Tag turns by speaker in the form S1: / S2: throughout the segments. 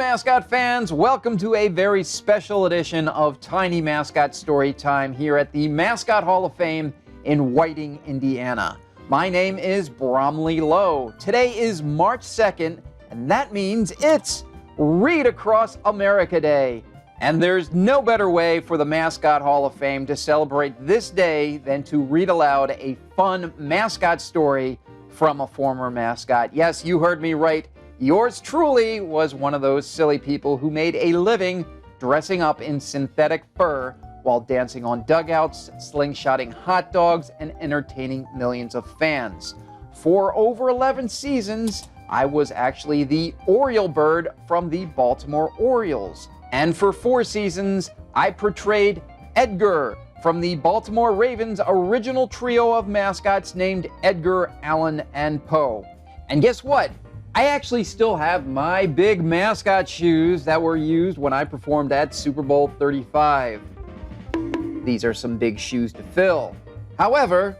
S1: Mascot fans, welcome to a very special edition of Tiny Mascot Storytime here at the Mascot Hall of Fame in Whiting, Indiana. My name is Bromley Lowe. Today is March 2nd, and that means it's Read Across America Day. And there's no better way for the Mascot Hall of Fame to celebrate this day than to read aloud a fun mascot story from a former mascot. Yes, you heard me right. Yours truly was one of those silly people who made a living dressing up in synthetic fur while dancing on dugouts, slingshotting hot dogs, and entertaining millions of fans. For over 11 seasons, I was actually the Oriole bird from the Baltimore Orioles. And for 4 seasons, I portrayed Edgar from the Baltimore Ravens' original trio of mascots named Edgar, Allan, and Poe. And guess what? I actually still have my big mascot shoes that were used when I performed at Super Bowl 35. These are some big shoes to fill. However,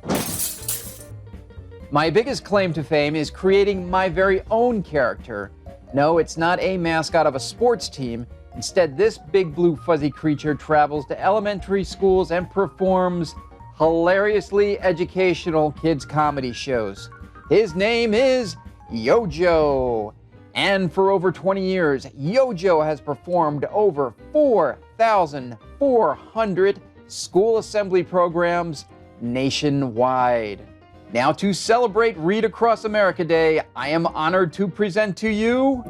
S1: my biggest claim to fame is creating my very own character. No, it's not a mascot of a sports team. Instead, this big blue fuzzy creature travels to elementary schools and performs hilariously educational kids' comedy shows. His name is YoJo. And for over 20 years, YoJo has performed over 4,400 school assembly programs nationwide. Now, to celebrate Read Across America Day, I am honored to present to you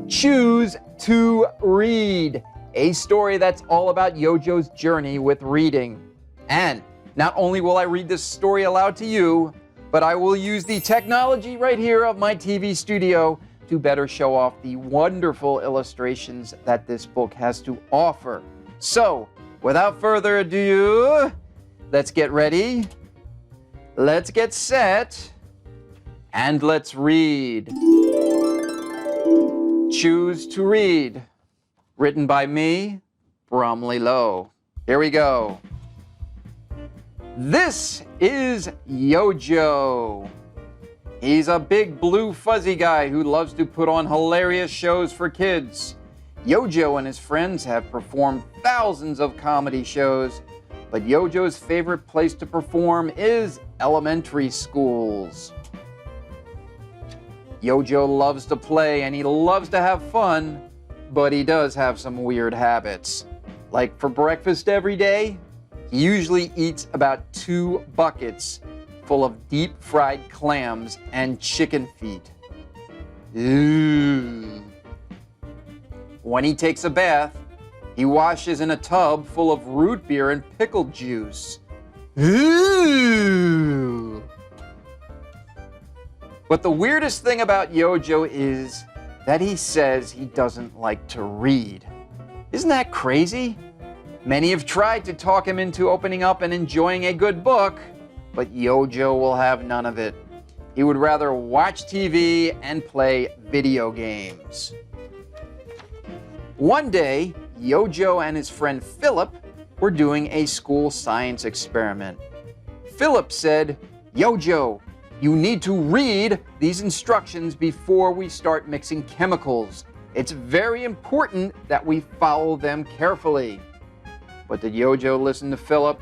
S1: Choose to Read, a story that's all about YoJo's journey with reading. And not only will I read this story aloud to you, but I will use the technology right here of my TV studio to better show off the wonderful illustrations that this book has to offer. So, without further ado, let's get ready, let's get set, and let's read. Choose to Read, written by me, Bromley Lowe. Here we go. This is YoJo. He's a big blue fuzzy guy who loves to put on hilarious shows for kids. YoJo and his friends have performed thousands of comedy shows, but YoJo's favorite place to perform is elementary schools. YoJo loves to play and he loves to have fun, but he does have some weird habits. Like for breakfast every day, he usually eats about 2 buckets full of deep fried clams and chicken feet. Ooh. When he takes a bath, he washes in a tub full of root beer and pickle juice. Ooh. But the weirdest thing about YoJo is that he says he doesn't like to read. Isn't that crazy? Many have tried to talk him into opening up and enjoying a good book, but YoJo will have none of it. He would rather watch TV and play video games. One day, YoJo and his friend Philip were doing a school science experiment. Philip said, "YoJo, you need to read these instructions before we start mixing chemicals. It's very important that we follow them carefully." But did YoJo listen to Philip?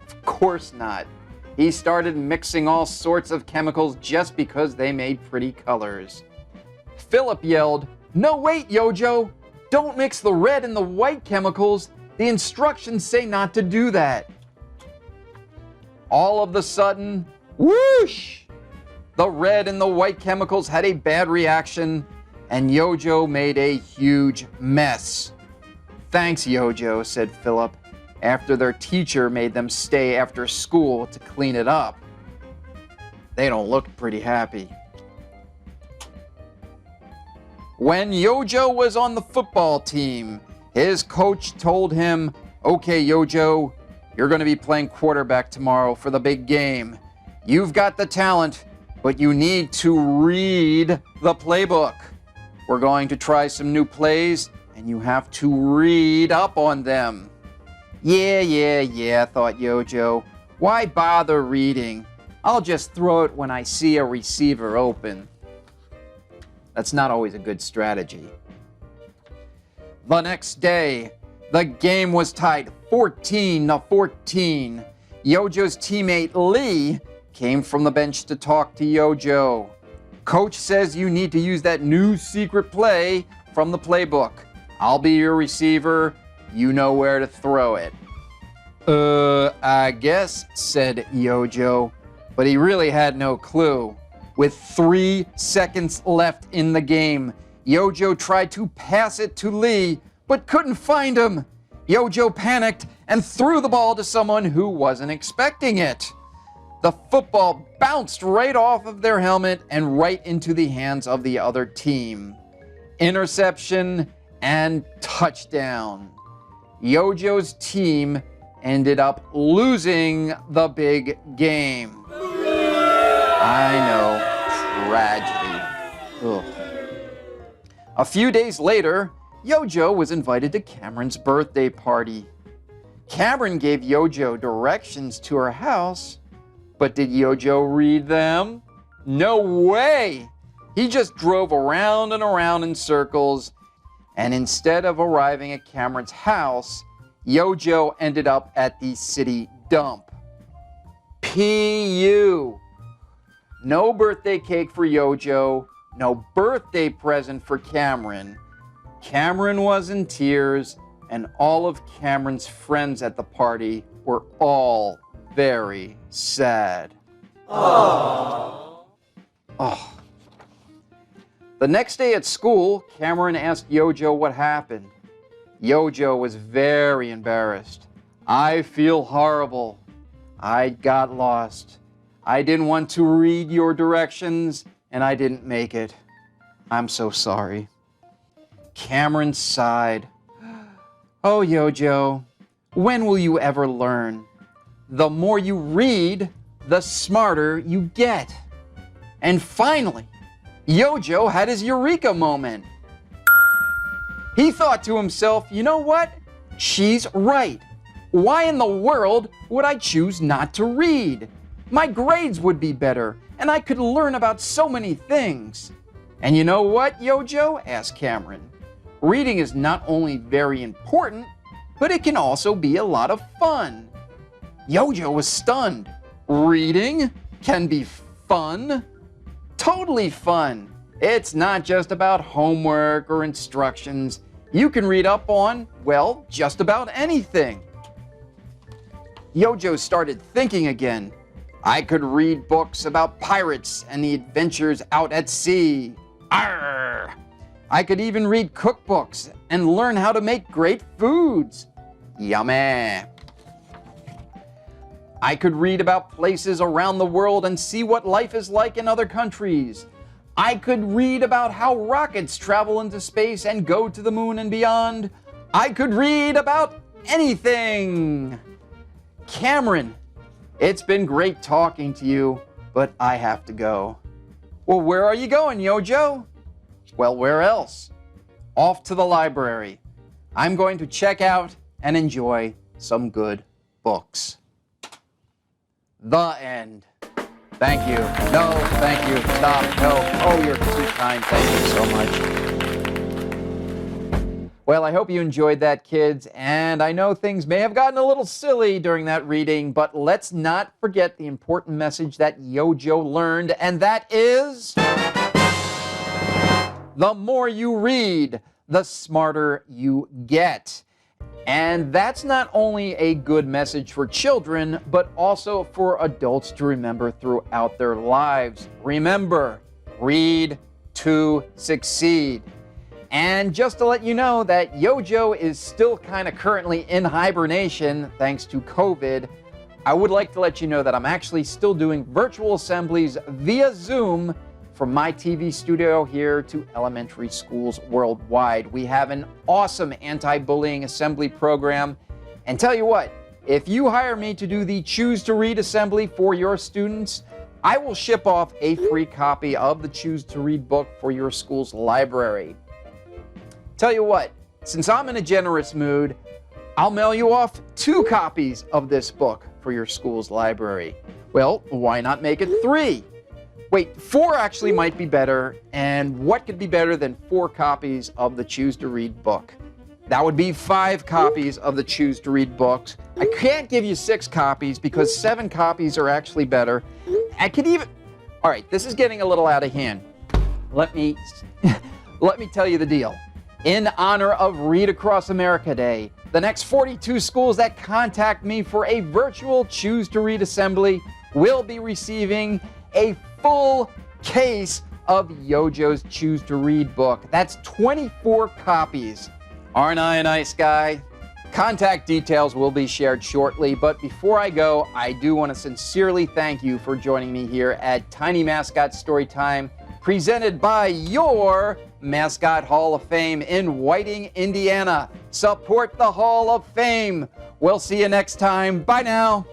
S1: Of course not. He started mixing all sorts of chemicals just because they made pretty colors. Philip yelled, "No, wait, YoJo! Don't mix the red and the white chemicals. The instructions say not to do that." All of a sudden, whoosh! The red and the white chemicals had a bad reaction, and YoJo made a huge mess. "Thanks, YoJo," said Philip, after their teacher made them stay after school to clean it up. They don't look pretty happy. When YoJo was on the football team, his coach told him, "Okay, YoJo, you're going to be playing quarterback tomorrow for the big game. You've got the talent, but you need to read the playbook. We're going to try some new plays, and you have to read up on them." Yeah, thought YoJo. Why bother reading? I'll just throw it when I see a receiver open. That's not always a good strategy. The next day, the game was tied 14-14. YoJo's teammate Lee came from the bench to talk to YoJo. Coach says you need to use that new secret play from the playbook. I'll be your receiver. You know where to throw it. I guess, said YoJo, but he really had no clue. With 3 seconds left in the game, YoJo tried to pass it to Lee, but couldn't find him. YoJo panicked and threw the ball to someone who wasn't expecting it. The football bounced right off of their helmet and right into the hands of the other team. Interception and touchdown. YoJo's team ended up losing the big game. I know, tragedy. Ugh. A few days later, YoJo was invited to Cameron's birthday party. Cameron gave YoJo directions to her house, but did YoJo read them? No way! He just drove around and around in circles, and instead of arriving at Cameron's house, YoJo ended up at the city dump. P.U. No birthday cake for YoJo, no birthday present for Cameron. Cameron was in tears, and all of Cameron's friends at the party were all very sad. Aww. Oh. The next day at school, Cameron asked YoJo what happened. YoJo was very embarrassed. I feel horrible. I got lost. I didn't want to read your directions, and I didn't make it. I'm so sorry. Cameron sighed. Oh, YoJo, when will you ever learn? The more you read, the smarter you get. And finally, YoJo had his eureka moment. He thought to himself, you know what? She's right. Why in the world would I choose not to read? My grades would be better, and I could learn about so many things. And you know what, YoJo? Asked Cameron. Reading is not only very important, but it can also be a lot of fun. YoJo was stunned. Reading can be fun? Totally fun. It's not just about homework or instructions. You can read up on, well, just about anything. YoJo started thinking again. I could read books about pirates and the adventures out at sea. Arr! I could even read cookbooks and learn how to make great foods. Yummy. I could read about places around the world and see what life is like in other countries. I could read about how rockets travel into space and go to the moon and beyond. I could read about anything. Cameron, it's been great talking to you, but I have to go. Well, where are you going, YoJo? Well, where else? Off to the library. I'm going to check out and enjoy some good books. The end. Thank you. No, thank you. Stop. No. Oh, you're too kind. Thank you so much. Well, I hope you enjoyed that, kids. And I know things may have gotten a little silly during that reading, but let's not forget the important message that YoJo learned, and that is... the more you read, the smarter you get. And that's not only a good message for children, but also for adults to remember throughout their lives. Remember, read to succeed. And just to let you know that YoJo is still kind of currently in hibernation thanks to COVID, I would like to let you know that I'm actually still doing virtual assemblies via Zoom from my TV studio here to elementary schools worldwide. We have an awesome anti-bullying assembly program. And tell you what, if you hire me to do the Choose to Read assembly for your students, I will ship off a free copy of the Choose to Read book for your school's library. Tell you what, since I'm in a generous mood, I'll mail you off 2 copies of this book for your school's library. Well, why not make it 3? Wait, 4 actually might be better, and what could be better than 4 copies of the Choose to Read book? That would be 5 copies of the Choose to Read books. I can't give you 6 copies because 7 copies are actually better. I could even... All right, this is getting a little out of hand. Let me tell you the deal. In honor of Read Across America Day, the next 42 schools that contact me for a virtual Choose to Read assembly will be receiving a full case of YoJo's Choose to Read book. That's 24 copies. Aren't I a nice guy? Contact details will be shared shortly, but before I go, I do want to sincerely thank you for joining me here at Tiny Mascot Storytime, presented by your Mascot Hall of Fame in Whiting, Indiana. Support the Hall of Fame. We'll see you next time. Bye now.